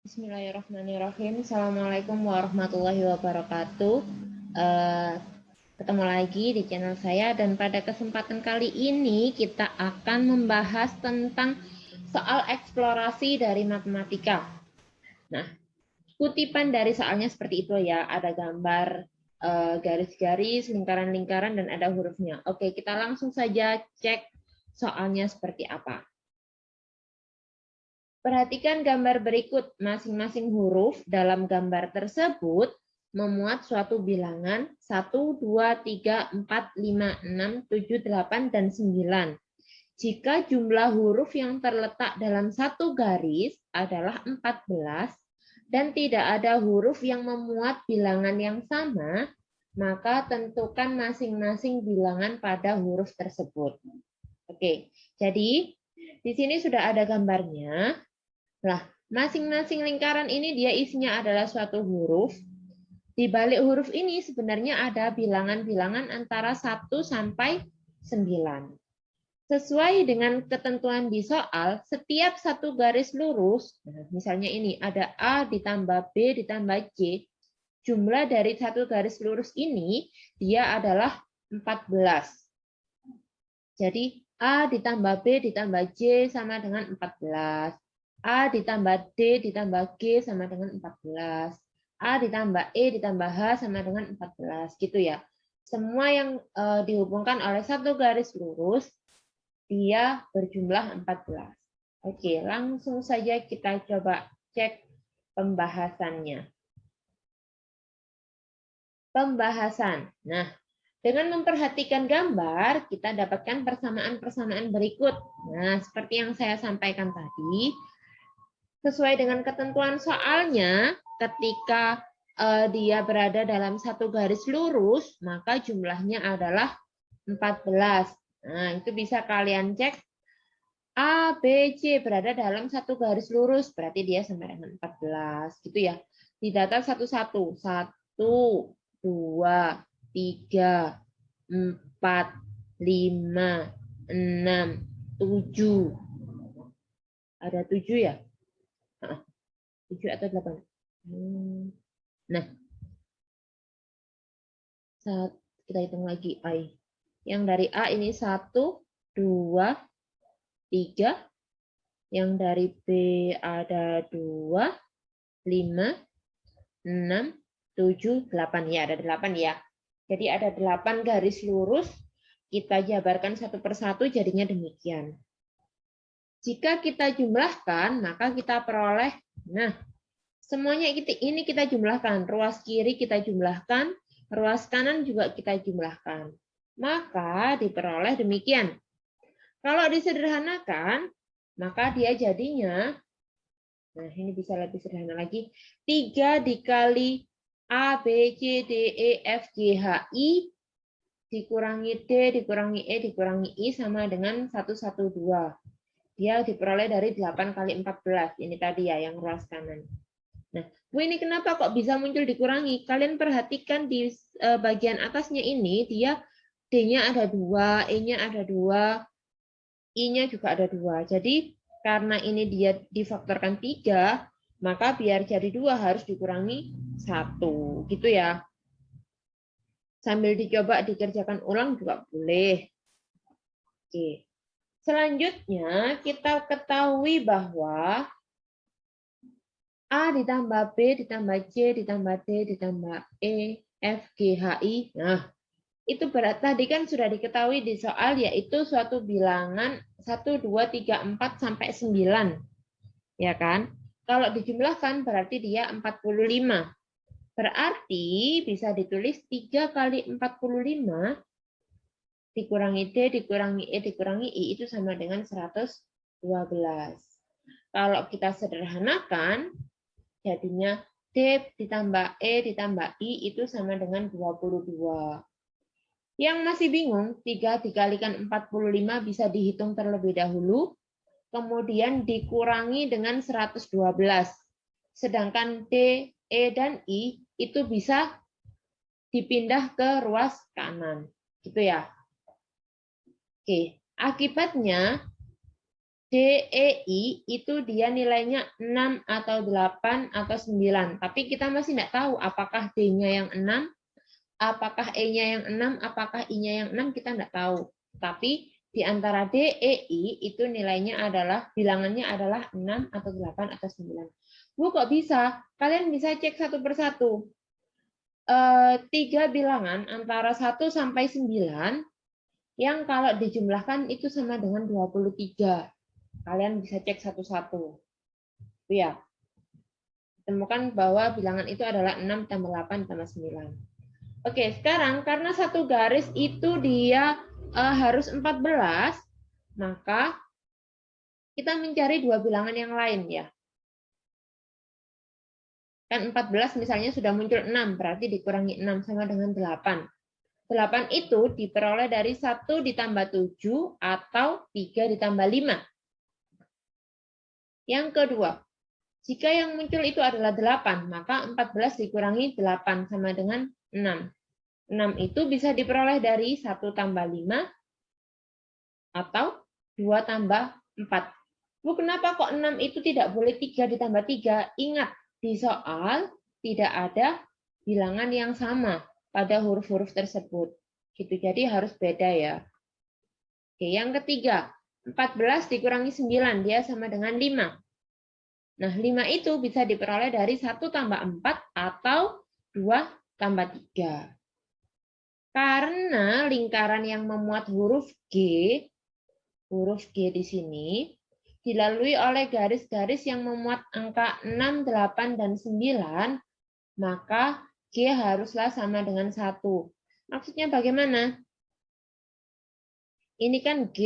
Bismillahirrahmanirrahim. Assalamualaikum warahmatullahi wabarakatuh. Ketemu lagi di channel saya dan pada kesempatan kali ini kita akan membahas tentang soal eksplorasi dari matematika. Nah, kutipan dari soalnya seperti itu ya. Ada gambar garis-garis, lingkaran-lingkaran, dan ada hurufnya. Oke, kita langsung saja cek soalnya seperti apa. Perhatikan gambar berikut. Masing-masing huruf dalam gambar tersebut memuat suatu bilangan 1, 2, 3, 4, 5, 6, 7, 8, dan 9. Jika jumlah huruf yang terletak dalam satu garis adalah 14 dan tidak ada huruf yang memuat bilangan yang sama, maka tentukan masing-masing bilangan pada huruf tersebut. Oke, jadi di sini sudah ada gambarnya. Nah, masing-masing lingkaran ini dia isinya adalah suatu huruf. Di balik huruf ini sebenarnya ada bilangan-bilangan antara 1 sampai 9. Sesuai dengan ketentuan di soal, setiap satu garis lurus, misalnya ini ada A ditambah B ditambah C, jumlah dari satu garis lurus ini dia adalah 14. Jadi A ditambah B ditambah C sama dengan 14. A ditambah D ditambah G sama dengan 14. A ditambah E ditambah H sama dengan 14. Gitu ya. Semua yang dihubungkan oleh satu garis lurus, dia berjumlah 14. Oke, langsung saja kita coba cek pembahasannya. Pembahasan. Nah, dengan memperhatikan gambar, kita dapatkan persamaan-persamaan berikut. Nah, seperti yang saya sampaikan tadi, sesuai dengan ketentuan soalnya, ketika dia berada dalam satu garis lurus, maka jumlahnya adalah 14. Nah, itu bisa kalian cek. A, B, C berada dalam satu garis lurus, berarti dia sama dengan 14. Gitu ya. Di data satu-satu. 1, 2, 3, 4, 5, 6, 7. Ada 7 ya? 7 atau 8. Nah, kita hitung lagi I. Yang dari A ini 1, 2, 3. Yang dari B ada 2, 5, 6, 7, 8. Ya, ada 8 ya. Jadi ada 8 garis lurus. Kita jabarkan satu persatu jadinya demikian. Jika kita jumlahkan, maka kita peroleh, nah, semuanya ini kita jumlahkan. Ruas kiri kita jumlahkan, ruas kanan juga kita jumlahkan. Maka diperoleh demikian. Kalau disederhanakan, maka dia jadinya, nah ini bisa lebih sederhana lagi, 3 dikali A, B, C, D, E, F, G, H, I, dikurangi D, dikurangi E, dikurangi I, sama dengan 112. Dia diperoleh dari 8 kali 14. Ini tadi ya, yang ruas kanan. Nah, ini kenapa kok bisa muncul dikurangi? Kalian perhatikan di bagian atasnya ini, dia D-nya ada 2, E-nya ada 2, I-nya juga ada 2. Jadi, karena ini dia difaktorkan 3, maka biar jadi 2 harus dikurangi 1. Gitu ya. Sambil dicoba dikerjakan ulang juga boleh. Oke. Selanjutnya, kita ketahui bahwa A ditambah B ditambah C ditambah D ditambah E, F, G, H, I. Nah, itu berarti tadi kan sudah diketahui di soal, yaitu suatu bilangan 1, 2, 3, 4, sampai 9. Ya kan? Kalau dijumlahkan berarti dia 45. Berarti bisa ditulis 3 kali 45 dikurangi D, dikurangi E, dikurangi I, itu sama dengan 112. Kalau kita sederhanakan, jadinya D ditambah E ditambah I itu sama dengan 22. Yang masih bingung, 3 dikalikan 45 bisa dihitung terlebih dahulu, kemudian dikurangi dengan 112. Sedangkan D, E, dan I itu bisa dipindah ke ruas kanan. Gitu ya. Oke, akibatnya DEI itu dia nilainya 6 atau 8 atau 9. Tapi kita masih tidak tahu apakah D-nya yang 6, apakah E-nya yang 6, apakah I-nya yang 6, kita tidak tahu. Tapi di antara DEI itu nilainya adalah, bilangannya adalah 6 atau 8 atau 9. Bu, kok bisa? Kalian bisa cek satu persatu. 3 bilangan antara 1 sampai 9 yang kalau dijumlahkan itu sama dengan 23. Kalian bisa cek satu-satu. Ya. Temukan bahwa bilangan itu adalah 6 tambah 8 tambah 9. Oke, sekarang karena satu garis itu dia harus 14, maka kita mencari dua bilangan yang lain ya. Kan 14 misalnya sudah muncul 6, berarti dikurangi 6 sama dengan 8. 8 itu diperoleh dari 1 ditambah 7 atau 3 ditambah 5. Yang kedua, jika yang muncul itu adalah 8, maka 14 dikurangi 8 sama dengan 6. 6 itu bisa diperoleh dari 1 tambah 5 atau 2 tambah 4. Bu, kenapa kok 6 itu tidak boleh 3 ditambah 3? Ingat, di soal tidak ada bilangan yang sama pada huruf-huruf tersebut. Gitu, jadi harus beda ya. Oke, yang ketiga, 14 dikurangi 9, dia sama dengan 5. Nah, 5 itu bisa diperoleh dari 1 tambah 4 atau 2 tambah 3. Karena lingkaran yang memuat huruf G di sini, dilalui oleh garis-garis yang memuat angka 6, 8, dan 9, maka G haruslah sama dengan 1. Maksudnya bagaimana? Ini kan G.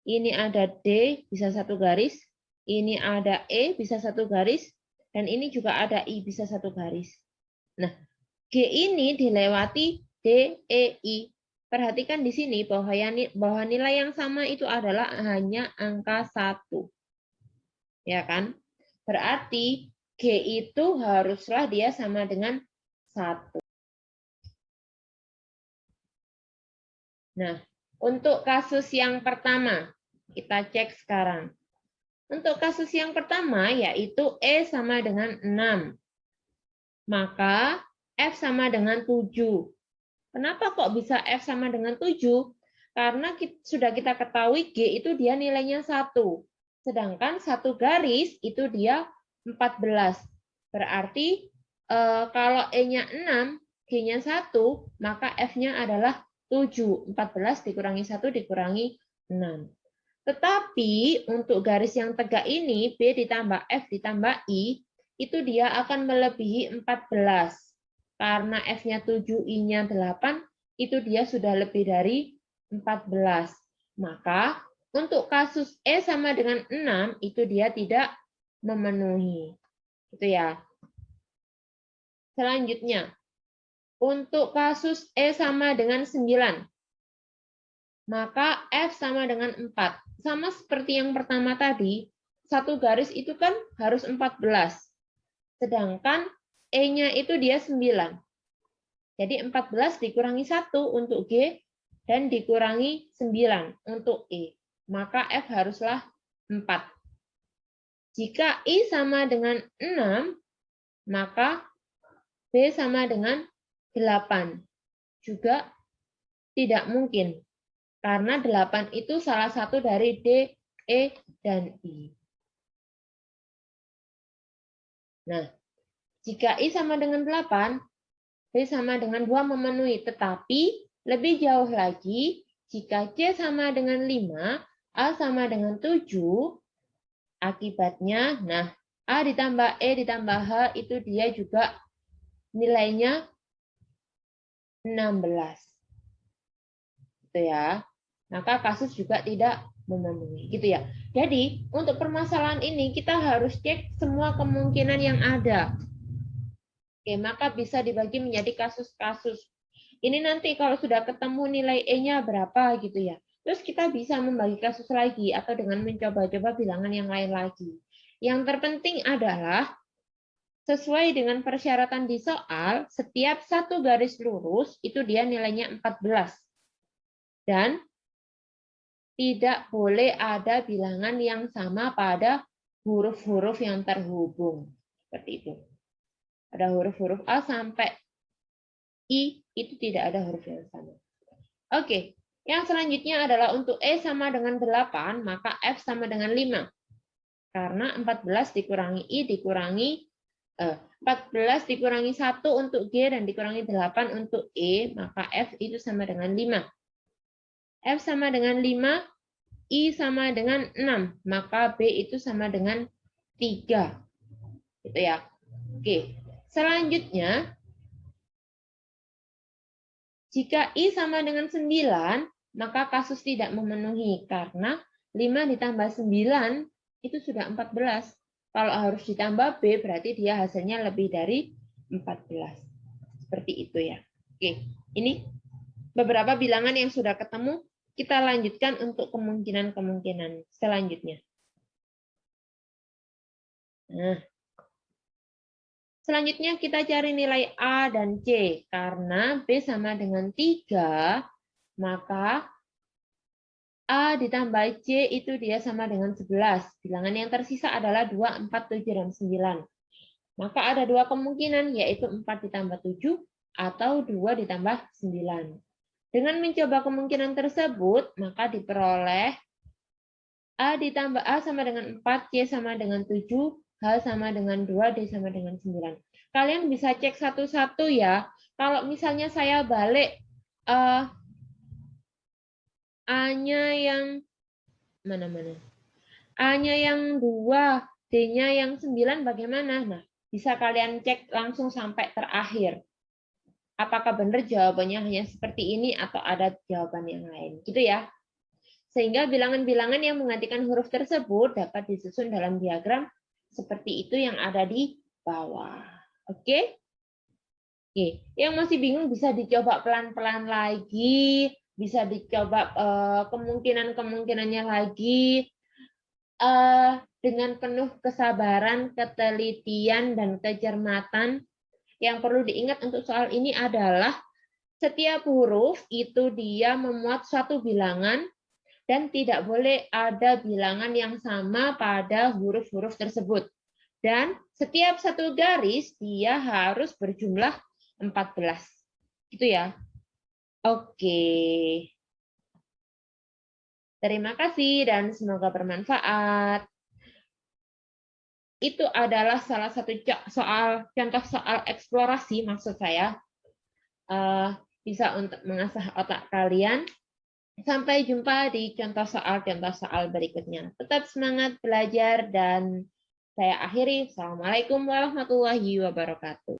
Ini ada D, bisa satu garis. Ini ada E, bisa satu garis. Dan ini juga ada I, bisa satu garis. Nah, G ini dilewati D, E, I. Perhatikan di sini bahwa nilai yang sama itu adalah hanya angka 1. Ya kan? Berarti G itu haruslah dia sama dengan 1. Nah, untuk kasus yang pertama, kita cek sekarang. Untuk kasus yang pertama, yaitu E sama dengan 6. Maka F sama dengan 7. Kenapa kok bisa F sama dengan 7? Karena sudah kita ketahui G itu dia nilainya 1. Sedangkan satu garis itu dia 14. Berarti kalau E-nya 6, G-nya 1, maka F-nya adalah 7. 14 dikurangi 1 dikurangi 6. Tetapi untuk garis yang tegak ini, B ditambah F ditambah I, itu dia akan melebihi 14. Karena F-nya 7, I-nya 8, itu dia sudah lebih dari 14. Maka untuk kasus E sama dengan 6, itu dia tidak memenuhi. Itu ya. Selanjutnya, untuk kasus E sama dengan 9, maka F sama dengan 4. Sama seperti yang pertama tadi, satu garis itu kan harus 14. Sedangkan E-nya itu dia 9. Jadi 14 dikurangi 1 untuk G dan dikurangi 9 untuk E. Maka F haruslah 4. Jika I sama dengan 6, maka B sama dengan 8. Juga tidak mungkin. Karena 8 itu salah satu dari D, E, dan I. Nah, jika I sama dengan 8, B sama dengan 2 memenuhi. Tetapi lebih jauh lagi, jika C sama dengan 5, A sama dengan 7, akibatnya, nah, A ditambah E ditambah H itu dia juga nilainya 16. Gitu ya. Maka kasus juga tidak memenuhi. Gitu ya. Jadi, untuk permasalahan ini kita harus cek semua kemungkinan yang ada. Oke, maka bisa dibagi menjadi kasus-kasus. Ini nanti kalau sudah ketemu nilai E-nya berapa gitu ya. Terus kita bisa membagi kasus lagi atau dengan mencoba-coba bilangan yang lain lagi. Yang terpenting adalah sesuai dengan persyaratan di soal, setiap satu garis lurus itu dia nilainya 14. Dan tidak boleh ada bilangan yang sama pada huruf-huruf yang terhubung. Seperti itu. Ada huruf-huruf A sampai I, itu tidak ada huruf yang sama. Oke, yang selanjutnya adalah untuk E sama dengan 8, maka F sama dengan 5. Karena 14 dikurangi I dikurangi 14 dikurangi 1 untuk G dan dikurangi 8 untuk E, maka F itu sama dengan 5. F sama dengan 5, I sama dengan 6, maka B itu sama dengan 3. Gitu ya. Oke. Selanjutnya, jika I sama dengan 9, maka kasus tidak memenuhi karena 5 ditambah 9 itu sudah 14. Kalau harus ditambah B, berarti dia hasilnya lebih dari 14. Seperti itu ya. Oke, ini beberapa bilangan yang sudah ketemu. Kita lanjutkan untuk kemungkinan-kemungkinan selanjutnya. Nah, selanjutnya kita cari nilai A dan C. Karena B sama dengan 3, maka A ditambah C itu dia sama dengan 11. Bilangan yang tersisa adalah 2, 4, 7, dan 9. Maka ada dua kemungkinan, yaitu 4 ditambah 7 atau 2 ditambah 9. Dengan mencoba kemungkinan tersebut, maka diperoleh A ditambah A sama dengan 4, C sama dengan 7, H sama dengan 2, D sama dengan 9. Kalian bisa cek satu-satu ya. Kalau misalnya saya balik A-nya yang mana-mana? A-nya yang 2, D-nya yang 9 bagaimana? Nah, bisa kalian cek langsung sampai terakhir. Apakah benar jawabannya hanya seperti ini atau ada jawaban yang lain. Gitu ya. Sehingga bilangan-bilangan yang menggantikan huruf tersebut dapat disusun dalam diagram seperti itu yang ada di bawah. Oke? Oke. Yang masih bingung bisa dicoba pelan-pelan lagi, bisa dicoba kemungkinan-kemungkinannya lagi dengan penuh kesabaran, ketelitian, dan kecermatan. Yang perlu diingat untuk soal ini adalah setiap huruf itu dia memuat suatu bilangan dan tidak boleh ada bilangan yang sama pada huruf-huruf tersebut. Dan setiap satu garis dia harus berjumlah 14. Gitu ya. Oke. Terima kasih dan semoga bermanfaat. Itu adalah salah satu contoh soal eksplorasi maksud saya. Bisa untuk mengasah otak kalian. Sampai jumpa di contoh soal berikutnya. Tetap semangat belajar dan saya akhiri. Assalamualaikum warahmatullahi wabarakatuh.